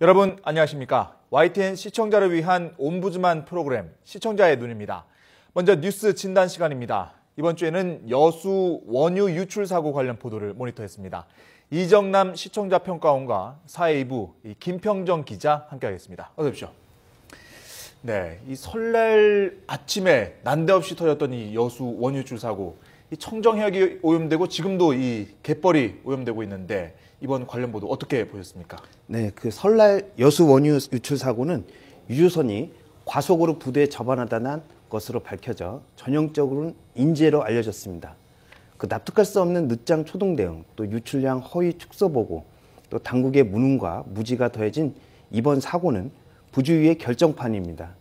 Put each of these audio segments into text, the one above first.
여러분 안녕하십니까? YTN 시청자를 위한 옴부즈만 프로그램 시청자의 눈입니다. 먼저 뉴스 진단 시간입니다. 이번 주에는 여수 원유 유출 사고 관련 보도를 모니터했습니다. 이정남 시청자 평가원과 사회이부 김평정 기자 함께하겠습니다. 어서 오십시오. 네, 이 설날 아침에 난데없이 터졌던 이 여수 원유 유출 사고, 이 청정해역이 오염되고 지금도 이 갯벌이 오염되고 있는데 이번 관련 보도 어떻게 보셨습니까? 네, 그 설날 여수 원유 유출 사고는 유조선이 과속으로 부두에 접안하다 난 것으로 밝혀져 전형적으로는 인재로 알려졌습니다. 그 납득할 수 없는 늦장 초동 대응, 또 유출량 허위 축소 보고, 또 당국의 무능과 무지가 더해진 이번 사고는 부주의의 결정판입니다.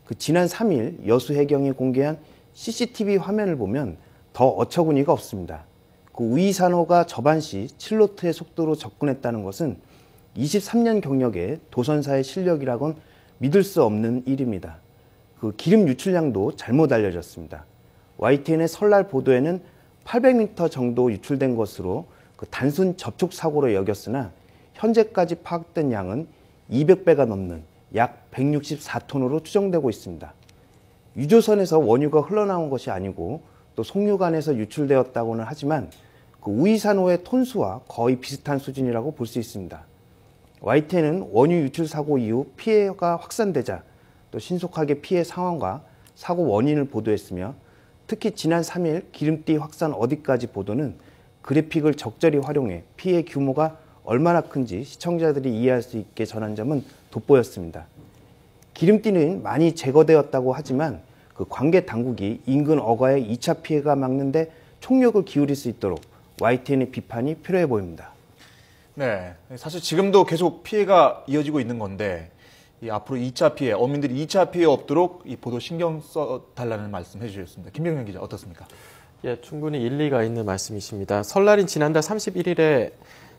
그 지난 3일 여수 해경이 공개한 CCTV 화면을 보면 더 어처구니가 없습니다. 그 우이산호가 접안 시 7노트의 속도로 접근했다는 것은 23년 경력의 도선사의 실력이라곤 믿을 수 없는 일입니다. 그 기름 유출량도 잘못 알려졌습니다. YTN의 설날 보도에는 800m 정도 유출된 것으로 그 단순 접촉 사고로 여겼으나 현재까지 파악된 양은 200배가 넘는 약 164톤으로 추정되고 있습니다. 유조선에서 원유가 흘러나온 것이 아니고 또 송유관에서 유출되었다고는 하지만 그 우이산호의 톤수와 거의 비슷한 수준이라고 볼 수 있습니다. YTN은 원유 유출 사고 이후 피해가 확산되자 또 신속하게 피해 상황과 사고 원인을 보도했으며, 특히 지난 3일 기름띠 확산 어디까지 보도는 그래픽을 적절히 활용해 피해 규모가 얼마나 큰지 시청자들이 이해할 수 있게 전한 점은 돋보였습니다. 기름띠는 많이 제거되었다고 하지만 그 관계 당국이 인근 어가의 2차 피해가 막는데 총력을 기울일 수 있도록 YTN의 비판이 필요해 보입니다. 네, 사실 지금도 계속 피해가 이어지고 있는 건데 앞으로 2차 피해, 어민들이 2차 피해 없도록 이 보도 신경 써달라는 말씀 해주셨습니다. 김병현 기자 어떻습니까? 예, 충분히 일리가 있는 말씀이십니다. 설날인 지난달 31일에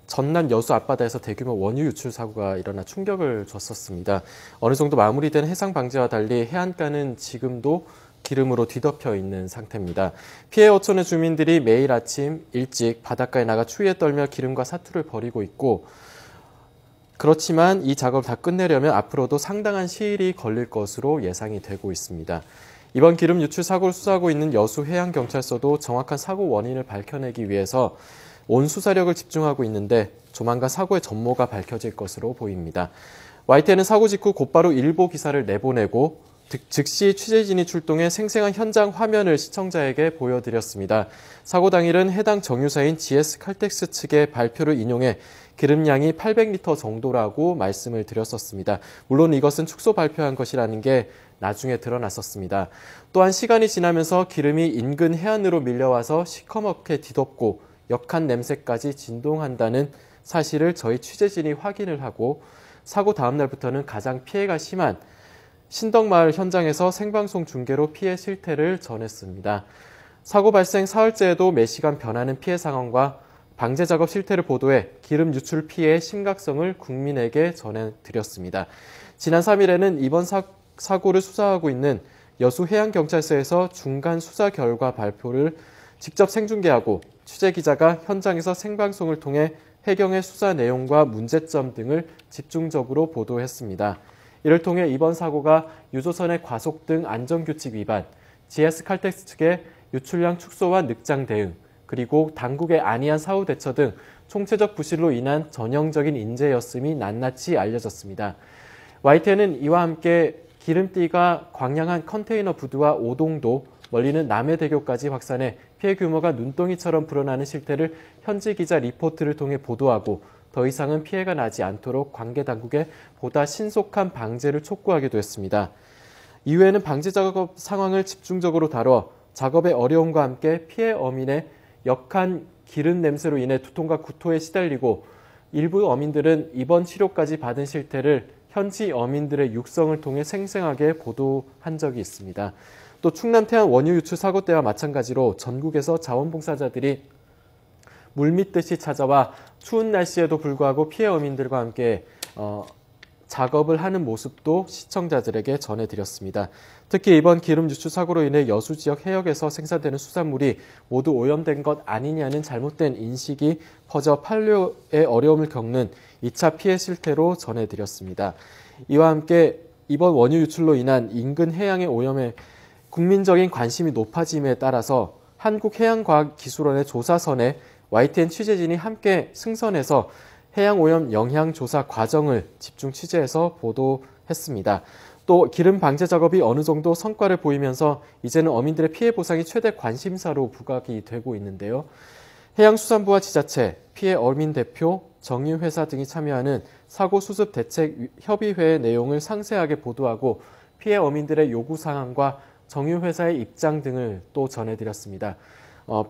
전남 여수 앞바다에서 대규모 원유 유출 사고가 일어나 충격을 줬었습니다. 어느 정도 마무리된 해상 방제와 달리 해안가는 지금도 기름으로 뒤덮여 있는 상태입니다. 피해 어촌의 주민들이 매일 아침 일찍 바닷가에 나가 추위에 떨며 기름과 사투를 벌이고 있고, 그렇지만 이 작업을 다 끝내려면 앞으로도 상당한 시일이 걸릴 것으로 예상이 되고 있습니다. 이번 기름 유출 사고를 수사하고 있는 여수해양경찰서도 정확한 사고 원인을 밝혀내기 위해서 온 수사력을 집중하고 있는데 조만간 사고의 전모가 밝혀질 것으로 보입니다. YTN은 사고 직후 곧바로 일보 기사를 내보내고 즉시 취재진이 출동해 생생한 현장 화면을 시청자에게 보여드렸습니다. 사고 당일은 해당 정유사인 GS 칼텍스 측의 발표를 인용해 기름량이 800리터 정도라고 말씀을 드렸었습니다. 물론 이것은 축소 발표한 것이라는 게 나중에 드러났었습니다. 또한 시간이 지나면서 기름이 인근 해안으로 밀려와서 시커멓게 뒤덮고 역한 냄새까지 진동한다는 사실을 저희 취재진이 확인을 하고, 사고 다음 날부터는 가장 피해가 심한 신덕마을 현장에서 생방송 중계로 피해 실태를 전했습니다. 사고 발생 사흘째에도 매시간 변하는 피해 상황과 방제 작업 실태를 보도해 기름 유출 피해의 심각성을 국민에게 전해드렸습니다. 지난 3일에는 이번 사고를 수사하고 있는 여수해양경찰서에서 중간 수사 결과 발표를 직접 생중계하고 취재기자가 현장에서 생방송을 통해 해경의 수사 내용과 문제점 등을 집중적으로 보도했습니다. 이를 통해 이번 사고가 유조선의 과속 등 안전규칙 위반, GS 칼텍스 측의 유출량 축소와 늑장 대응, 그리고 당국의 안이한 사후 대처 등 총체적 부실로 인한 전형적인 인재였음이 낱낱이 알려졌습니다. YTN은 이와 함께 기름띠가 광량한 컨테이너 부두와 오동도, 멀리는 남해대교까지 확산해 피해 규모가 눈덩이처럼 불어나는 실태를 현지 기자 리포트를 통해 보도하고, 더 이상은 피해가 나지 않도록 관계 당국에 보다 신속한 방제를 촉구하기도 했습니다. 이후에는 방제 작업 상황을 집중적으로 다뤄 작업의 어려움과 함께 피해 어민의 역한 기름 냄새로 인해 두통과 구토에 시달리고, 일부 어민들은 입원 치료까지 받은 실태를 현지 어민들의 육성을 통해 생생하게 보도한 적이 있습니다. 또 충남 태안 원유 유출 사고 때와 마찬가지로 전국에서 자원봉사자들이 물밀듯이 찾아와 추운 날씨에도 불구하고 피해 어민들과 함께 작업을 하는 모습도 시청자들에게 전해드렸습니다. 특히 이번 기름 유출 사고로 인해 여수 지역 해역에서 생산되는 수산물이 모두 오염된 것 아니냐는 잘못된 인식이 퍼져 판로에 어려움을 겪는 2차 피해 실태로 전해드렸습니다. 이와 함께 이번 원유 유출로 인한 인근 해양의 오염에 국민적인 관심이 높아짐에 따라서 한국해양과학기술원의 조사선에 YTN 취재진이 함께 승선해서 해양오염 영향조사 과정을 집중 취재해서 보도했습니다. 또 기름 방제 작업이 어느 정도 성과를 보이면서 이제는 어민들의 피해 보상이 최대 관심사로 부각이 되고 있는데요. 해양수산부와 지자체, 피해 어민 대표, 정유회사 등이 참여하는 사고 수습 대책 협의회의 내용을 상세하게 보도하고 피해 어민들의 요구사항과 정유회사의 입장 등을 또 전해드렸습니다.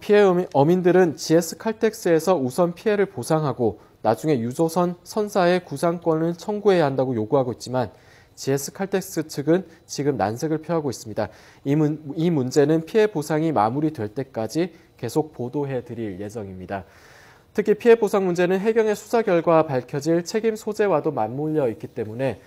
피해 어민들은 GS 칼텍스에서 우선 피해를 보상하고 나중에 유조선 선사의 구상권을 청구해야 한다고 요구하고 있지만 GS 칼텍스 측은 지금 난색을 표하고 있습니다. 이 문제는 피해 보상이 마무리될 때까지 계속 보도해 드릴 예정입니다. 특히 피해 보상 문제는 해경의 수사 결과 밝혀질 책임 소재와도 맞물려 있기 때문에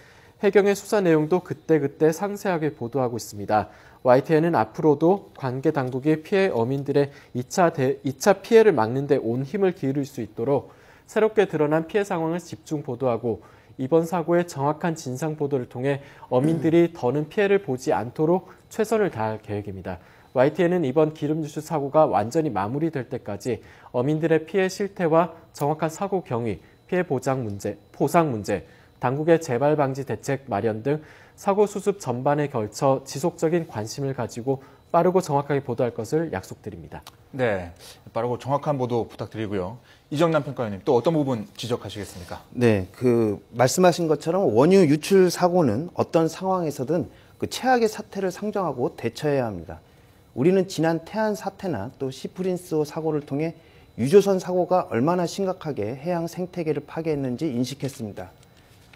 해경의 수사 내용도 그때그때 상세하게 보도하고 있습니다. YTN은 앞으로도 관계 당국이 피해 어민들의 2차 피해를 막는 데 온 힘을 기울일 수 있도록 새롭게 드러난 피해 상황을 집중 보도하고 이번 사고의 정확한 진상 보도를 통해 어민들이 더는 피해를 보지 않도록 최선을 다할 계획입니다. YTN은 이번 기름 유출 사고가 완전히 마무리될 때까지 어민들의 피해 실태와 정확한 사고 경위, 피해 보상 문제, 당국의 재발 방지 대책 마련 등 사고 수습 전반에 걸쳐 지속적인 관심을 가지고 빠르고 정확하게 보도할 것을 약속드립니다. 네, 빠르고 정확한 보도 부탁드리고요. 이정남 평가위원님, 또 어떤 부분 지적하시겠습니까? 네, 말씀하신 것처럼 원유 유출 사고는 어떤 상황에서든 최악의 사태를 상정하고 대처해야 합니다. 우리는 지난 태안 사태나 또 시프린스호 사고를 통해 유조선 사고가 얼마나 심각하게 해양 생태계를 파괴했는지 인식했습니다.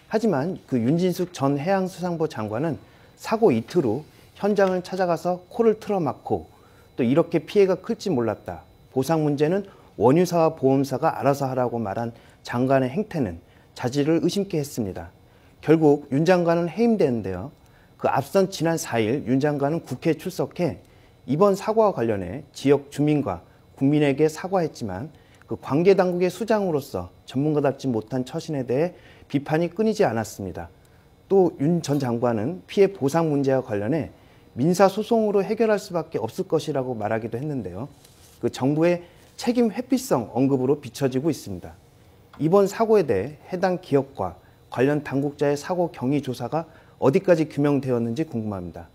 하지만 윤진숙 전 해양수산부 장관은 사고 이틀 후 현장을 찾아가서 코를 틀어막고 또 이렇게 피해가 클지 몰랐다. 보상 문제는 원유사와 보험사가 알아서 하라고 말한 장관의 행태는 자질을 의심케 했습니다. 결국 윤 장관은 해임되는데요. 앞선 지난 4일 윤 장관은 국회에 출석해 이번 사고와 관련해 지역 주민과 국민에게 사과했지만 관계당국의 수장으로서 전문가답지 못한 처신에 대해 비판이 끊이지 않았습니다. 또 윤 전 장관은 피해 보상 문제와 관련해 민사소송으로 해결할 수밖에 없을 것이라고 말하기도 했는데요. 정부의 책임 회피성 언급으로 비춰지고 있습니다. 이번 사고에 대해 해당 기업과 관련 당국자의 사고 경위 조사가 어디까지 규명되었는지 궁금합니다.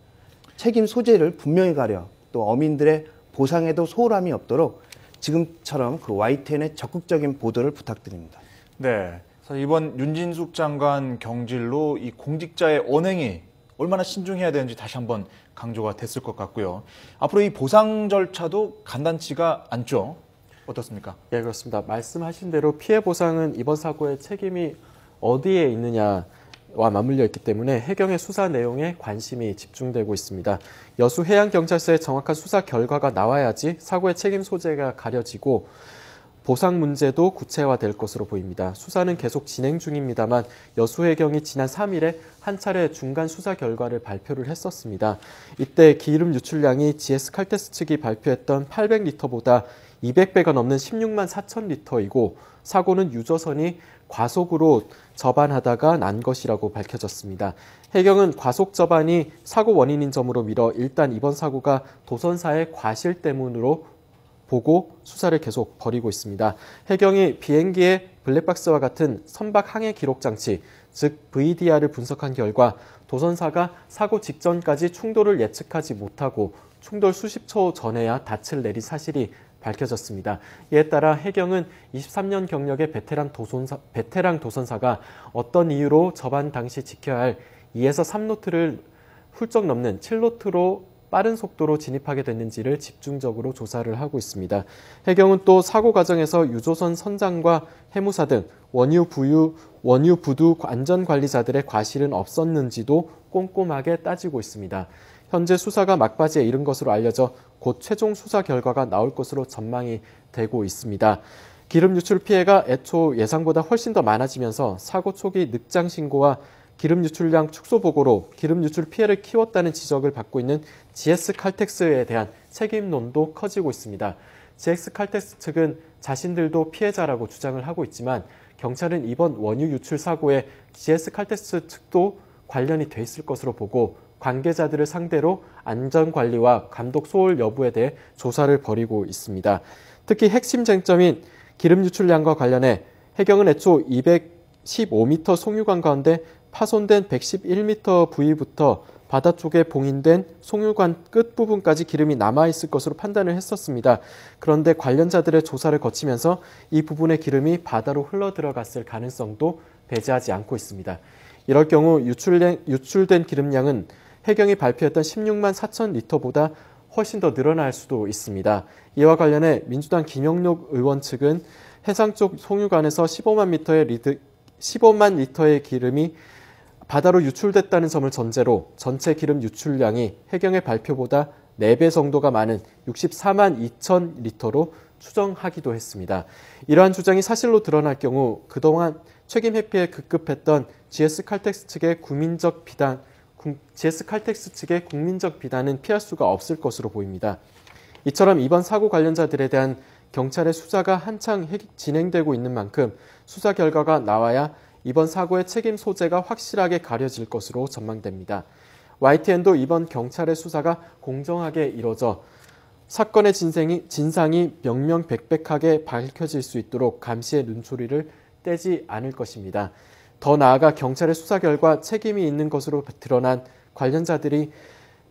책임 소재를 분명히 가려 또 어민들의 보상에도 소홀함이 없도록 지금처럼 YTN의 적극적인 보도를 부탁드립니다. 네, 이번 윤진숙 장관 경질로 이 공직자의 언행이 얼마나 신중해야 되는지 다시 한번 강조가 됐을 것 같고요. 앞으로 이 보상 절차도 간단치가 않죠? 어떻습니까? 예, 그렇습니다. 말씀하신 대로 피해 보상은 이번 사고의 책임이 어디에 있느냐와 맞물려 있기 때문에 해경의 수사 내용에 관심이 집중되고 있습니다. 여수 해양경찰서의 정확한 수사 결과가 나와야지 사고의 책임 소재가 가려지고 보상 문제도 구체화될 것으로 보입니다. 수사는 계속 진행 중입니다만 여수해경이 지난 3일에 한 차례 중간 수사 결과를 발표를 했었습니다. 이때 기름 유출량이 GS 칼텍스 측이 발표했던 800리터보다 200배가 넘는 16만 4천 리터이고 사고는 유조선이 과속으로 접안하다가 난 것이라고 밝혀졌습니다. 해경은 과속 접안이 사고 원인인 점으로 미뤄 일단 이번 사고가 도선사의 과실 때문으로 보고 수사를 계속 벌이고 있습니다. 해경이 비행기의 블랙박스와 같은 선박 항해 기록 장치, 즉 VDR을 분석한 결과 도선사가 사고 직전까지 충돌을 예측하지 못하고 충돌 수십 초 전에야 닻을 내린 사실이 밝혀졌습니다. 이에 따라 해경은 23년 경력의 베테랑 도선사가 어떤 이유로 접안 당시 지켜야 할 2에서 3노트를 훌쩍 넘는 7노트로 빠른 속도로 진입하게 됐는지를 집중적으로 조사를 하고 있습니다. 해경은 또 사고 과정에서 유조선 선장과 해무사 등 원유 부두 안전관리자들의 과실은 없었는지도 꼼꼼하게 따지고 있습니다. 현재 수사가 막바지에 이른 것으로 알려져 곧 최종 수사 결과가 나올 것으로 전망이 되고 있습니다. 기름 유출 피해가 애초 예상보다 훨씬 더 많아지면서 사고 초기 늑장 신고와 기름 유출량 축소 보고로 기름 유출 피해를 키웠다는 지적을 받고 있는 GS칼텍스에 대한 책임론도 커지고 있습니다. GS칼텍스 측은 자신들도 피해자라고 주장을 하고 있지만 경찰은 이번 원유 유출 사고에 GS칼텍스 측도 관련이 돼 있을 것으로 보고 관계자들을 상대로 안전관리와 감독 소홀 여부에 대해 조사를 벌이고 있습니다. 특히 핵심 쟁점인 기름 유출량과 관련해 해경은 애초 215m 송유관 가운데 파손된 111m 부위부터 바다 쪽에 봉인된 송유관 끝부분까지 기름이 남아있을 것으로 판단을 했었습니다. 그런데 관련자들의 조사를 거치면서 이 부분의 기름이 바다로 흘러들어갔을 가능성도 배제하지 않고 있습니다. 이럴 경우 유출된 기름량은 해경이 발표했던 16만 4천 리터보다 훨씬 더 늘어날 수도 있습니다. 이와 관련해 민주당 김영록 의원 측은 해상 쪽 송유관에서 15만 리터의 기름이 바다로 유출됐다는 점을 전제로 전체 기름 유출량이 해경의 발표보다 4배 정도가 많은 64만 2천 리터로 추정하기도 했습니다. 이러한 주장이 사실로 드러날 경우 그동안 책임 회피에 급급했던 GS칼텍스 측의 국민적 비난은 피할 수가 없을 것으로 보입니다. 이처럼 이번 사고 관련자들에 대한 경찰의 수사가 한창 진행되고 있는 만큼 수사 결과가 나와야 이번 사고의 책임 소재가 확실하게 가려질 것으로 전망됩니다. YTN도 이번 경찰의 수사가 공정하게 이뤄져 사건의 진상이 명명백백하게 밝혀질 수 있도록 감시의 눈초리를 떼지 않을 것입니다. 더 나아가 경찰의 수사 결과 책임이 있는 것으로 드러난 관련자들이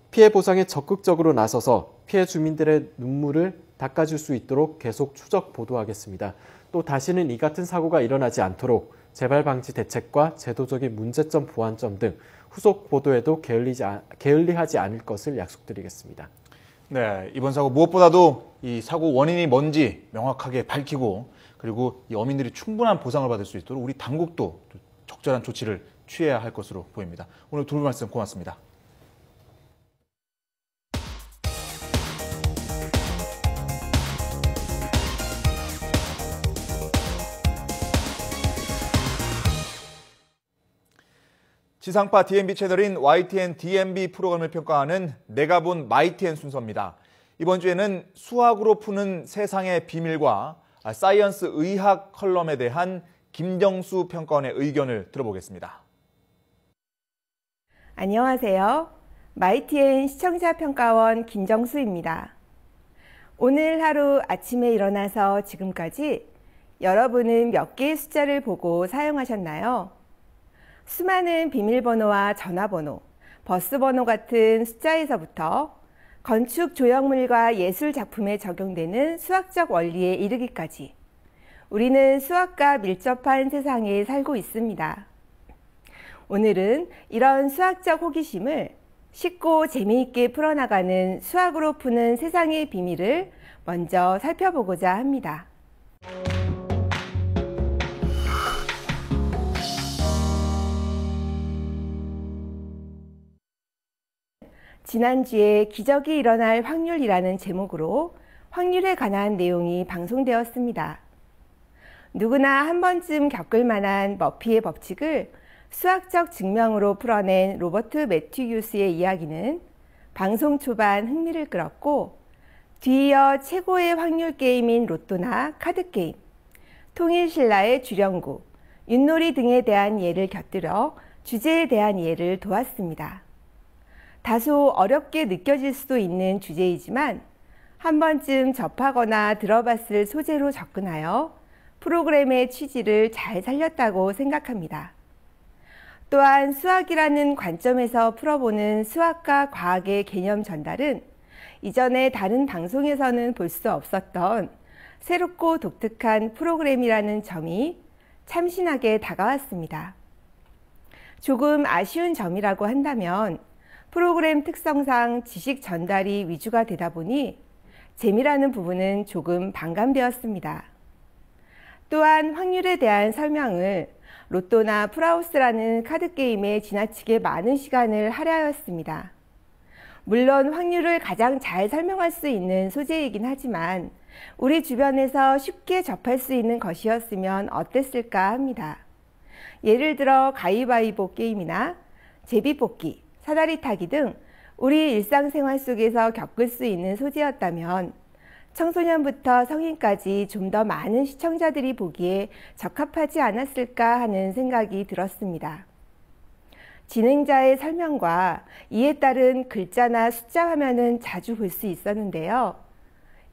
피해 보상에 적극적으로 나서서 피해 주민들의 눈물을 닦아줄 수 있도록 계속 추적 보도하겠습니다. 또 다시는 이 같은 사고가 일어나지 않도록 재발 방지 대책과 제도적인 문제점 보완점 등 후속 보도에도 게을리하지 않을 것을 약속드리겠습니다. 네, 이번 사고 무엇보다도 이 사고 원인이 뭔지 명확하게 밝히고 그리고 이 어민들이 충분한 보상을 받을 수 있도록 우리 당국도 적절한 조치를 취해야 할 것으로 보입니다. 오늘 두 분 말씀 고맙습니다. 지상파 DMB 채널인 YTN DMB 프로그램을 평가하는 내가 본 마이TN 순서입니다. 이번 주에는 수학으로 푸는 세상의 비밀과 사이언스 의학 컬럼에 대한 김정수 평가원의 의견을 들어보겠습니다. 안녕하세요. 마이TN 시청자평가원 김정수입니다. 오늘 하루 아침에 일어나서 지금까지 여러분은 몇 개의 숫자를 보고 사용하셨나요? 수많은 비밀번호와 전화번호, 버스번호 같은 숫자에서부터 건축 조형물과 예술 작품에 적용되는 수학적 원리에 이르기까지 우리는 수학과 밀접한 세상에 살고 있습니다. 오늘은 이런 수학적 호기심을 쉽고 재미있게 풀어나가는 수학으로 푸는 세상의 비밀을 먼저 살펴보고자 합니다. 지난주에 기적이 일어날 확률이라는 제목으로 확률에 관한 내용이 방송되었습니다. 누구나 한 번쯤 겪을 만한 머피의 법칙을 수학적 증명으로 풀어낸 로버트 매튜규스의 이야기는 방송 초반 흥미를 끌었고 뒤이어 최고의 확률 게임인 로또나 카드게임, 통일신라의 주령구, 윷놀이 등에 대한 예를 곁들여 주제에 대한 이해를 도왔습니다. 다소 어렵게 느껴질 수도 있는 주제이지만 한 번쯤 접하거나 들어봤을 소재로 접근하여 프로그램의 취지를 잘 살렸다고 생각합니다. 또한 수학이라는 관점에서 풀어보는 수학과 과학의 개념 전달은 이전에 다른 방송에서는 볼 수 없었던 새롭고 독특한 프로그램이라는 점이 참신하게 다가왔습니다. 조금 아쉬운 점이라고 한다면 프로그램 특성상 지식 전달이 위주가 되다 보니 재미라는 부분은 조금 반감되었습니다. 또한 확률에 대한 설명을 로또나 풀하우스라는 카드게임에 지나치게 많은 시간을 할애하였습니다. 물론 확률을 가장 잘 설명할 수 있는 소재이긴 하지만 우리 주변에서 쉽게 접할 수 있는 것이었으면 어땠을까 합니다. 예를 들어 가위바위보 게임이나 제비뽑기, 사다리 타기 등 우리 일상생활 속에서 겪을 수 있는 소재였다면 청소년부터 성인까지 좀 더 많은 시청자들이 보기에 적합하지 않았을까 하는 생각이 들었습니다. 진행자의 설명과 이에 따른 글자나 숫자 화면은 자주 볼 수 있었는데요.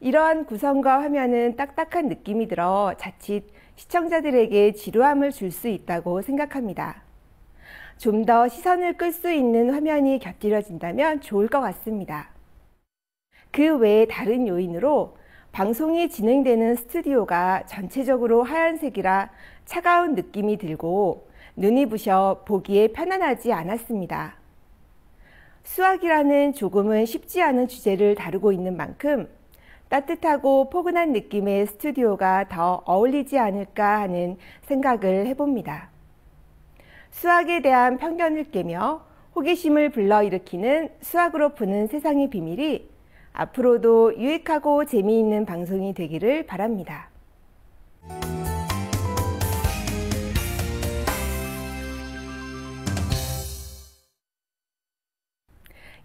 이러한 구성과 화면은 딱딱한 느낌이 들어 자칫 시청자들에게 지루함을 줄 수 있다고 생각합니다. 좀 더 시선을 끌 수 있는 화면이 곁들여진다면 좋을 것 같습니다. 그 외에 다른 요인으로 방송이 진행되는 스튜디오가 전체적으로 하얀색이라 차가운 느낌이 들고 눈이 부셔 보기에 편안하지 않았습니다. 수학이라는 조금은 쉽지 않은 주제를 다루고 있는 만큼 따뜻하고 포근한 느낌의 스튜디오가 더 어울리지 않을까 하는 생각을 해봅니다. 수학에 대한 편견을 깨며 호기심을 불러일으키는 수학으로 푸는 세상의 비밀이 앞으로도 유익하고 재미있는 방송이 되기를 바랍니다.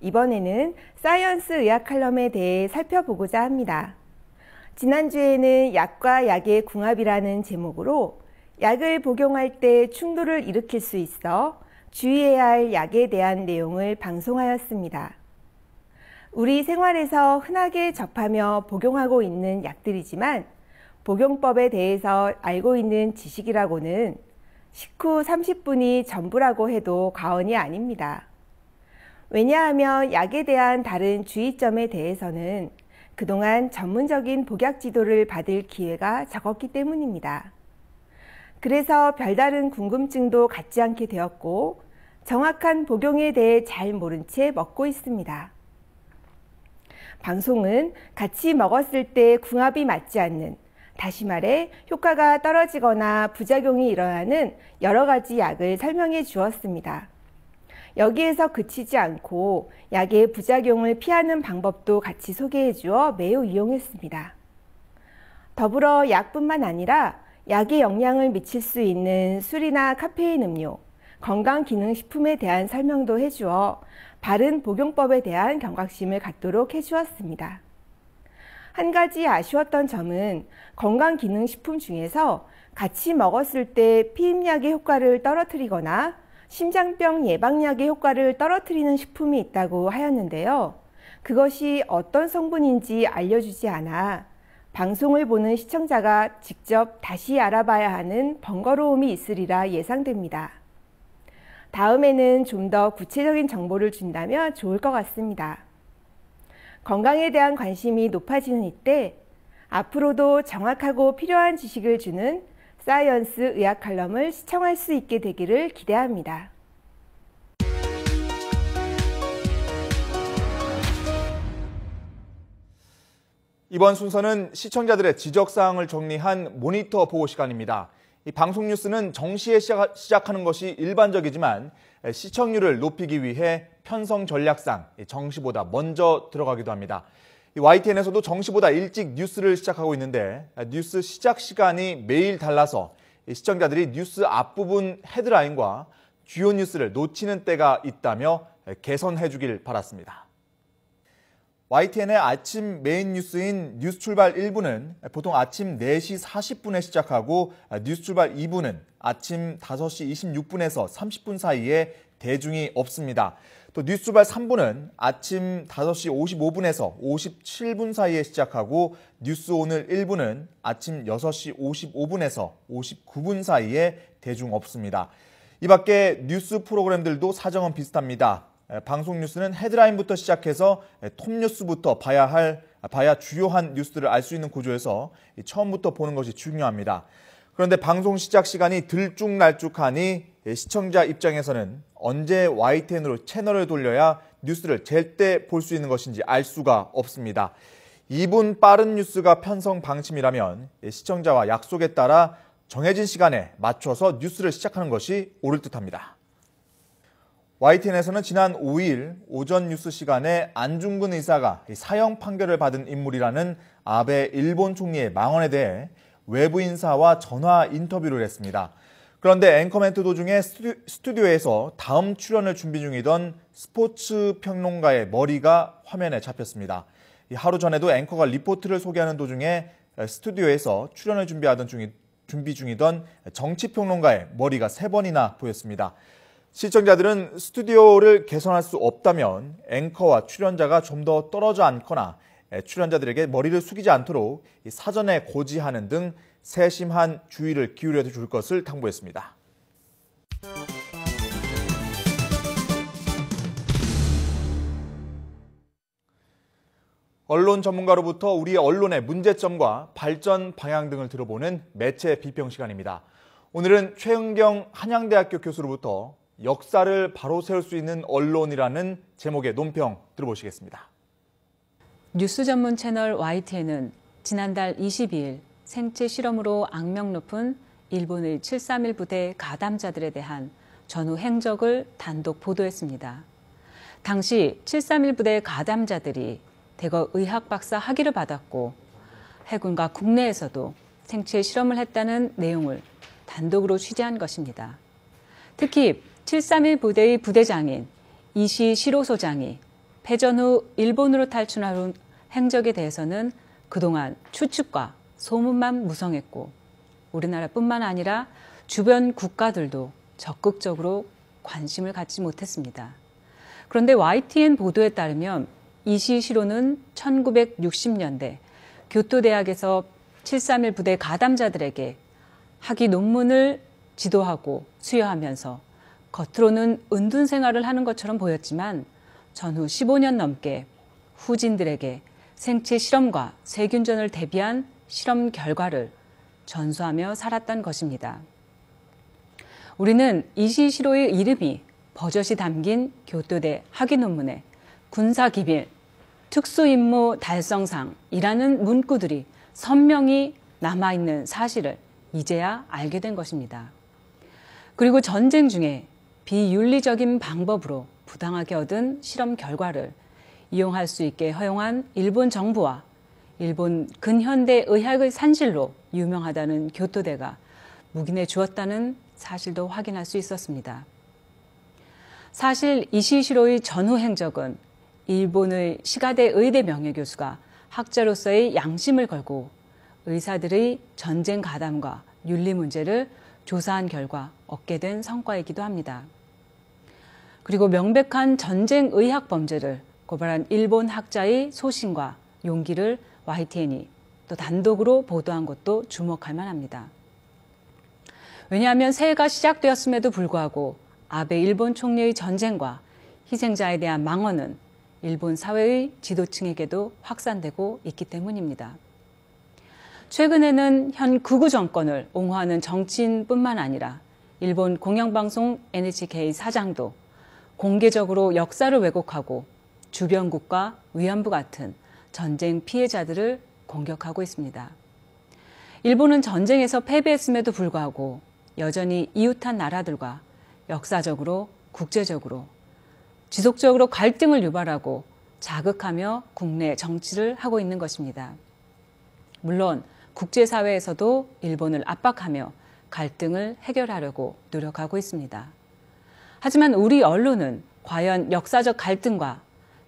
이번에는 사이언스 의학 칼럼에 대해 살펴보고자 합니다. 지난주에는 약과 약의 궁합이라는 제목으로 약을 복용할 때 충돌을 일으킬 수 있어 주의해야 할 약에 대한 내용을 방송하였습니다. 우리 생활에서 흔하게 접하며 복용하고 있는 약들이지만 복용법에 대해서 알고 있는 지식이라고는 식후 30분이 전부라고 해도 과언이 아닙니다. 왜냐하면 약에 대한 다른 주의점에 대해서는 그동안 전문적인 복약 지도를 받을 기회가 적었기 때문입니다. 그래서 별다른 궁금증도 갖지 않게 되었고 정확한 복용에 대해 잘 모른 채 먹고 있습니다. 방송은 같이 먹었을 때 궁합이 맞지 않는, 다시 말해 효과가 떨어지거나 부작용이 일어나는 여러 가지 약을 설명해 주었습니다. 여기에서 그치지 않고 약의 부작용을 피하는 방법도 같이 소개해 주어 매우 유용했습니다. 더불어 약뿐만 아니라 약에 영향을 미칠 수 있는 술이나 카페인 음료, 건강기능식품에 대한 설명도 해주어 바른 복용법에 대한 경각심을 갖도록 해주었습니다. 한 가지 아쉬웠던 점은 건강기능식품 중에서 같이 먹었을 때 피임약의 효과를 떨어뜨리거나 심장병 예방약의 효과를 떨어뜨리는 식품이 있다고 하였는데요. 그것이 어떤 성분인지 알려주지 않아 방송을 보는 시청자가 직접 다시 알아봐야 하는 번거로움이 있으리라 예상됩니다. 다음에는 좀 더 구체적인 정보를 준다면 좋을 것 같습니다. 건강에 대한 관심이 높아지는 이때 앞으로도 정확하고 필요한 지식을 주는 사이언스 의학 칼럼을 시청할 수 있게 되기를 기대합니다. 이번 순서는 시청자들의 지적사항을 정리한 모니터 보고 시간입니다. 이 방송 뉴스는 정시에 시작하는 것이 일반적이지만 시청률을 높이기 위해 편성 전략상 정시보다 먼저 들어가기도 합니다. YTN에서도 정시보다 일찍 뉴스를 시작하고 있는데 뉴스 시작 시간이 매일 달라서 시청자들이 뉴스 앞부분 헤드라인과 주요 뉴스를 놓치는 때가 있다며 개선해 주길 바랐습니다. YTN의 아침 메인 뉴스인 뉴스 출발 1부는 보통 아침 4시 40분에 시작하고 뉴스 출발 2부는 아침 5시 26분에서 30분 사이에 대중이 없습니다. 또 뉴스 출발 3부는 아침 5시 55분에서 57분 사이에 시작하고 뉴스 오늘 1부는 아침 6시 55분에서 59분 사이에 대중 없습니다. 이 밖에 뉴스 프로그램들도 사정은 비슷합니다. 방송 뉴스는 헤드라인부터 시작해서 톱뉴스부터 봐야 주요한 뉴스들을 알 수 있는 구조에서 처음부터 보는 것이 중요합니다. 그런데 방송 시작 시간이 들쭉날쭉하니 시청자 입장에서는 언제 YTN으로 채널을 돌려야 뉴스를 제때 볼 수 있는 것인지 알 수가 없습니다. 2분 빠른 뉴스가 편성 방침이라면 시청자와 약속에 따라 정해진 시간에 맞춰서 뉴스를 시작하는 것이 옳을 듯합니다. YTN에서는 지난 5일 오전 뉴스 시간에 안중근 의사가 사형 판결을 받은 인물이라는 아베 일본 총리의 망언에 대해 외부 인사와 전화 인터뷰를 했습니다. 그런데 앵커멘트 도중에 스튜디오에서 다음 출연을 준비 중이던 스포츠 평론가의 머리가 화면에 잡혔습니다. 하루 전에도 앵커가 리포트를 소개하는 도중에 스튜디오에서 출연을 준비 중이던 정치평론가의 머리가 3번이나 보였습니다. 시청자들은 스튜디오를 개선할 수 없다면 앵커와 출연자가 좀 더 떨어져 앉거나 출연자들에게 머리를 숙이지 않도록 사전에 고지하는 등 세심한 주의를 기울여 줄 것을 당부했습니다. 언론 전문가로부터 우리 언론의 문제점과 발전 방향 등을 들어보는 매체 비평 시간입니다. 오늘은 최은경 한양대학교 교수로부터 역사를 바로 세울 수 있는 언론이라는 제목의 논평 들어보시겠습니다. 뉴스 전문 채널 YTN은 지난달 22일 생체 실험으로 악명 높은 일본의 731 부대 가담자들에 대한 전후 행적을 단독 보도했습니다. 당시 731 부대 가담자들이 대거 의학 박사 학위를 받았고 해군과 국내에서도 생체 실험을 했다는 내용을 단독으로 취재한 것입니다. 특히 731 부대의 부대장인 이시 시로 소장이 패전 후 일본으로 탈출한 후 행적에 대해서는 그동안 추측과 소문만 무성했고 우리나라뿐만 아니라 주변 국가들도 적극적으로 관심을 갖지 못했습니다. 그런데 YTN 보도에 따르면 이시 시로는 1960년대 교토대학에서 731 부대 가담자들에게 학위 논문을 지도하고 수여하면서 겉으로는 은둔 생활을 하는 것처럼 보였지만 전후 15년 넘게 후진들에게 생체 실험과 세균전을 대비한 실험 결과를 전수하며 살았던 것입니다. 우리는 이시 시로의 이름이 버젓이 담긴 교토대 학위 논문에 군사기밀, 특수임무 달성상이라는 문구들이 선명히 남아있는 사실을 이제야 알게 된 것입니다. 그리고 전쟁 중에 비윤리적인 방법으로 부당하게 얻은 실험 결과를 이용할 수 있게 허용한 일본 정부와 일본 근현대 의학의 산실로 유명하다는 교토대가 묵인해 주었다는 사실도 확인할 수 있었습니다. 사실 이시시로의 전후 행적은 일본의 시가대 의대 명예교수가 학자로서의 양심을 걸고 의사들의 전쟁 가담과 윤리 문제를 조사한 결과 얻게 된 성과이기도 합니다. 그리고 명백한 전쟁 의학 범죄를 고발한 일본 학자의 소신과 용기를 YTN이 또 단독으로 보도한 것도 주목할 만합니다. 왜냐하면 새해가 시작되었음에도 불구하고 아베 일본 총리의 전쟁과 희생자에 대한 망언은 일본 사회의 지도층에게도 확산되고 있기 때문입니다. 최근에는 현 극우 정권을 옹호하는 정치인뿐만 아니라 일본 공영방송 NHK 사장도 공개적으로 역사를 왜곡하고 주변국과 위안부 같은 전쟁 피해자들을 공격하고 있습니다. 일본은 전쟁에서 패배했음에도 불구하고 여전히 이웃한 나라들과 역사적으로, 국제적으로 지속적으로 갈등을 유발하고 자극하며 국내 정치를 하고 있는 것입니다. 물론 국제사회에서도 일본을 압박하며 갈등을 해결하려고 노력하고 있습니다. 하지만 우리 언론은 과연 역사적 갈등과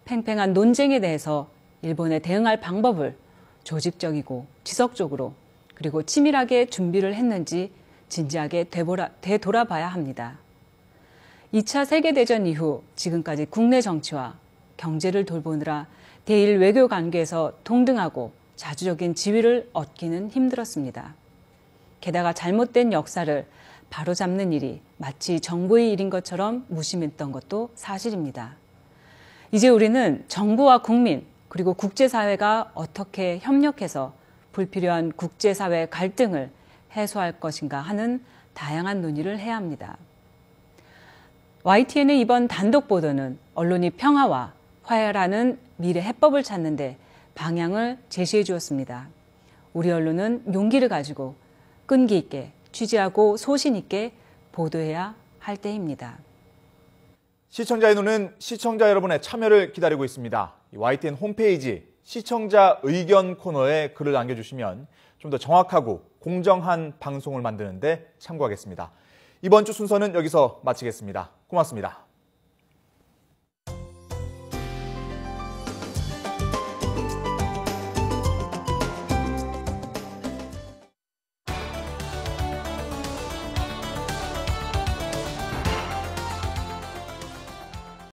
팽팽한 논쟁에 대해서 일본에 대응할 방법을 조직적이고 지속적으로 그리고 치밀하게 준비를 했는지 진지하게 되돌아봐야 합니다. 2차 세계대전 이후 지금까지 국내 정치와 경제를 돌보느라 대일 외교 관계에서 동등하고 자주적인 지위를 얻기는 힘들었습니다. 게다가 잘못된 역사를 바로잡는 일이 마치 정부의 일인 것처럼 무심했던 것도 사실입니다. 이제 우리는 정부와 국민 그리고 국제사회가 어떻게 협력해서 불필요한 국제사회 갈등을 해소할 것인가 하는 다양한 논의를 해야 합니다. YTN의 이번 단독 보도는 언론이 평화와 화해라는 미래 해법을 찾는 데 방향을 제시해 주었습니다. 우리 언론은 용기를 가지고 끈기 있게 취재하고 소신 있게 보도해야 할 때입니다. 시청자의 눈은 시청자 여러분의 참여를 기다리고 있습니다. YTN 홈페이지 시청자 의견 코너에 글을 남겨주시면 좀 더 정확하고 공정한 방송을 만드는 데 참고하겠습니다. 이번 주 순서는 여기서 마치겠습니다. 고맙습니다.